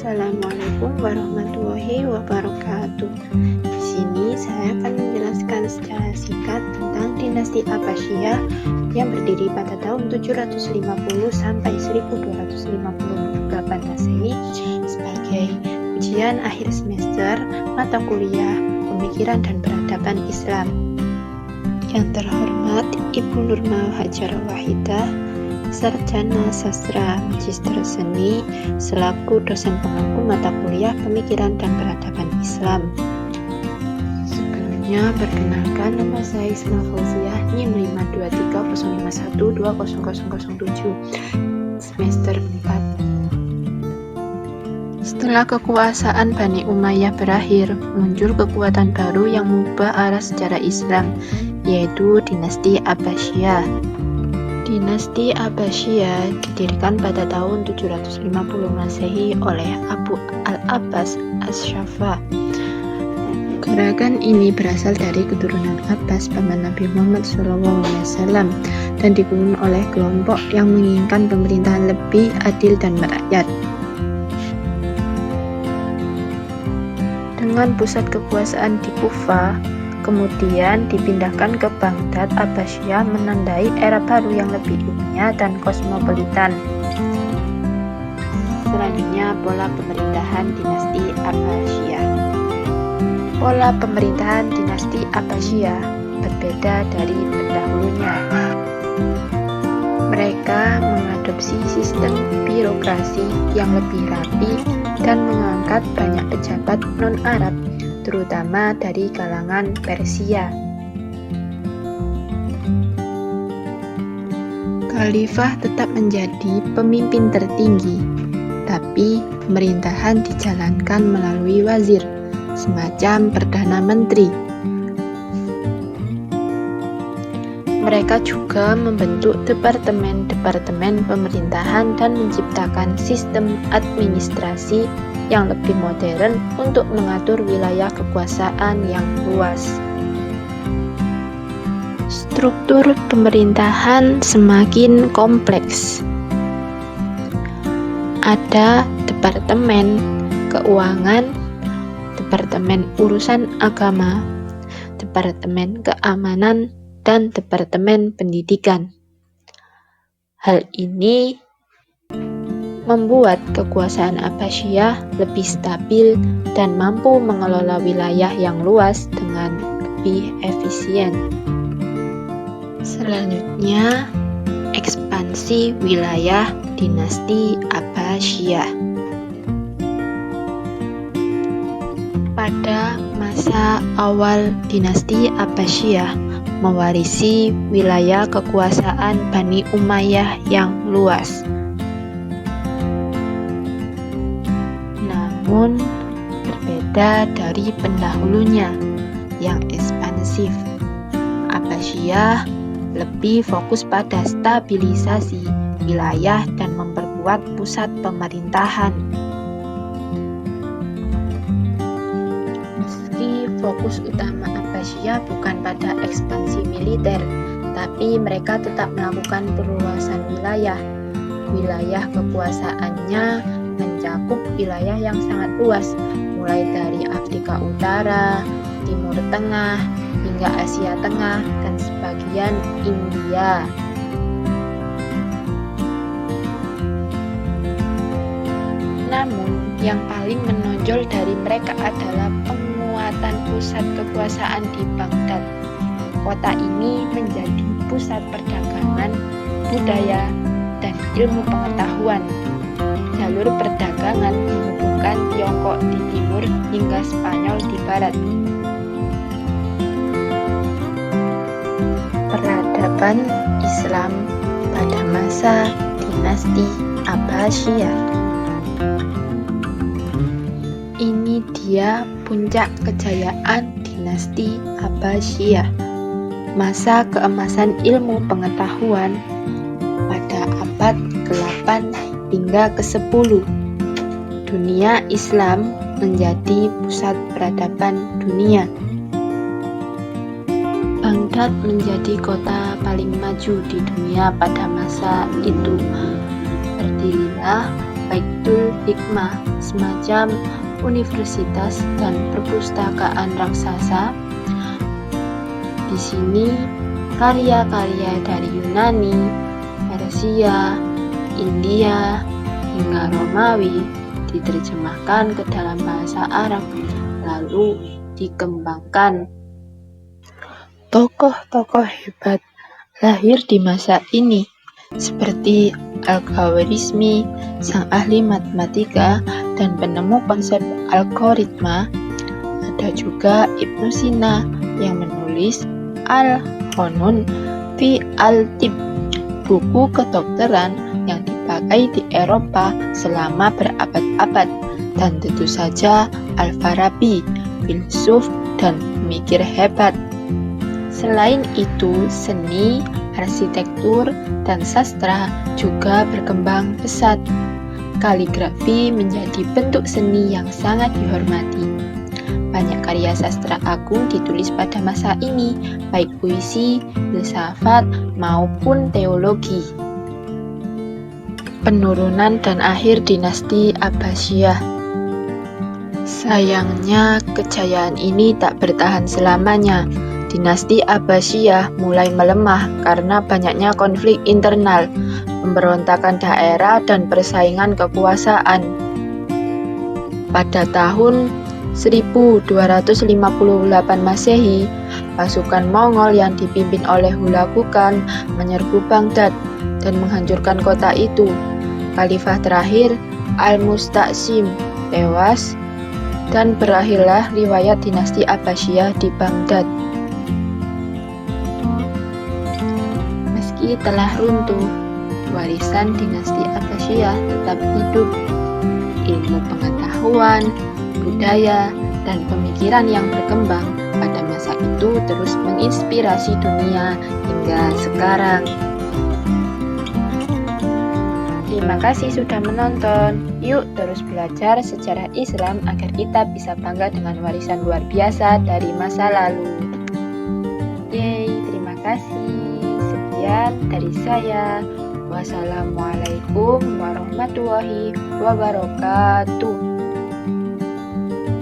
Assalamualaikum warahmatullahi wabarakatuh. Di sini saya akan menjelaskan secara singkat tentang dinasti Abbasiyah yang berdiri pada tahun 750 sampai 1258 Masehi sebagai ujian akhir semester mata kuliah Pemikiran dan Peradaban Islam. Yang terhormat Ibu Nurmal Hajar Wahidah, Sarjana Sastra Magister Seni, selaku dosen pengampu mata kuliah Pemikiran dan Peradaban Islam. Sebelumnya, perkenalkan, nama saya Isma Fauziah, NIM 52305120007, semester 4. Setelah kekuasaan Bani Umayyah berakhir, muncul kekuatan baru yang mengubah arah sejarah Islam, yaitu dinasti Abbasiyah. Dinasti Abbasiyah didirikan pada tahun 750 Masehi oleh Abu al-Abbas Ash-Shafa. Gerakan ini berasal dari keturunan Abbas paman Nabi Muhammad SAW dan dipimpin oleh kelompok yang menginginkan pemerintahan lebih adil dan merakyat. Dengan pusat kekuasaan di Kufah, kemudian dipindahkan ke Baghdad, Abbasiyah menandai era baru yang lebih ilmiah dan kosmopolitan. Selanjutnya, pola pemerintahan dinasti Abbasiyah. Pola pemerintahan dinasti Abbasiyah berbeda dari pendahulunya. Mereka mengadopsi sistem birokrasi yang lebih rapi dan mengangkat banyak pejabat non-Arab, terutama dari kalangan Persia. Khalifah tetap menjadi pemimpin tertinggi, tapi pemerintahan dijalankan melalui wazir, semacam perdana menteri. Mereka juga membentuk departemen-departemen pemerintahan dan menciptakan sistem administrasi yang lebih modern untuk mengatur wilayah kekuasaan yang luas. Struktur pemerintahan semakin kompleks. Ada departemen keuangan, departemen urusan agama, departemen keamanan, dan departemen pendidikan. Hal ini membuat kekuasaan Abbasiyah lebih stabil dan mampu mengelola wilayah yang luas dengan lebih efisien. Selanjutnya, ekspansi wilayah dinasti Abbasiyah. Pada masa awal dinasti Abbasiyah mewarisi wilayah kekuasaan Bani Umayyah yang luas. Namun, berbeda dari pendahulunya yang ekspansif. Abbasiyah lebih fokus pada stabilisasi wilayah dan memperkuat pusat pemerintahan. Meski fokus utama Abbasiyah bukan pada ekspansi militer, tapi mereka tetap melakukan perluasan wilayah. Wilayah kekuasaannya mencakup wilayah yang sangat luas, mulai dari Afrika Utara, Timur Tengah, hingga Asia Tengah, dan sebagian India. Namun, yang paling menonjol dari mereka adalah penguatan pusat kekuasaan di Baghdad. Kota ini menjadi pusat perdagangan, budaya, dan ilmu pengetahuan. Jalur perdagangan menghubungkan Tiongkok di timur hingga Spanyol di barat. Peradaban Islam pada masa dinasti Abbasiyah. Ini dia puncak kejayaan dinasti Abbasiyah. Masa keemasan ilmu pengetahuan pada abad ke-8 hingga ke-10. Dunia Islam menjadi pusat peradaban dunia. Baghdad menjadi kota paling maju di dunia pada masa itu. Berdirilah Baitul Hikmah, semacam universitas dan perpustakaan raksasa. Di sini karya-karya dari Yunani, Persia, India, hingga Romawi diterjemahkan ke dalam bahasa Arab, lalu dikembangkan. Tokoh-tokoh hebat lahir di masa ini, seperti Al-Khwarizmi, sang ahli matematika dan penemu konsep algoritma. Ada juga Ibnu Sina yang menulis Al-Qanun fi al-Tibb, buku kedokteran yang dipakai di Eropa selama berabad-abad, dan tentu saja Al-Farabi, filsuf dan pemikir hebat. Selain itu, seni, arsitektur, dan sastra juga berkembang pesat. Kaligrafi menjadi bentuk seni yang sangat dihormati. Banyak karya sastra agung ditulis pada masa ini, baik puisi, filsafat, maupun teologi. Penurunan dan akhir dinasti Abbasiyah. Sayangnya, kejayaan ini tak bertahan selamanya. Dinasti Abbasiyah mulai melemah karena banyaknya konflik internal, pemberontakan daerah, dan persaingan kekuasaan. Pada tahun 1258 Masehi, pasukan Mongol yang dipimpin oleh Hulagu Khan menyerbu Baghdad dan menghancurkan kota itu. Khalifah terakhir, Al-Musta'sim, tewas, dan berakhirlah riwayat dinasti Abbasiyah di Baghdad. Meski telah runtuh, warisan dinasti Abbasiyah tetap hidup. Ilmu pengetahuan, budaya, dan pemikiran yang berkembang pada masa itu terus menginspirasi dunia hingga sekarang. Terima kasih sudah menonton. Yuk terus belajar sejarah Islam agar kita bisa bangga dengan warisan luar biasa dari masa lalu. Yeay, terima kasih. Sekian dari saya. Wassalamualaikum warahmatullahi wabarakatuh.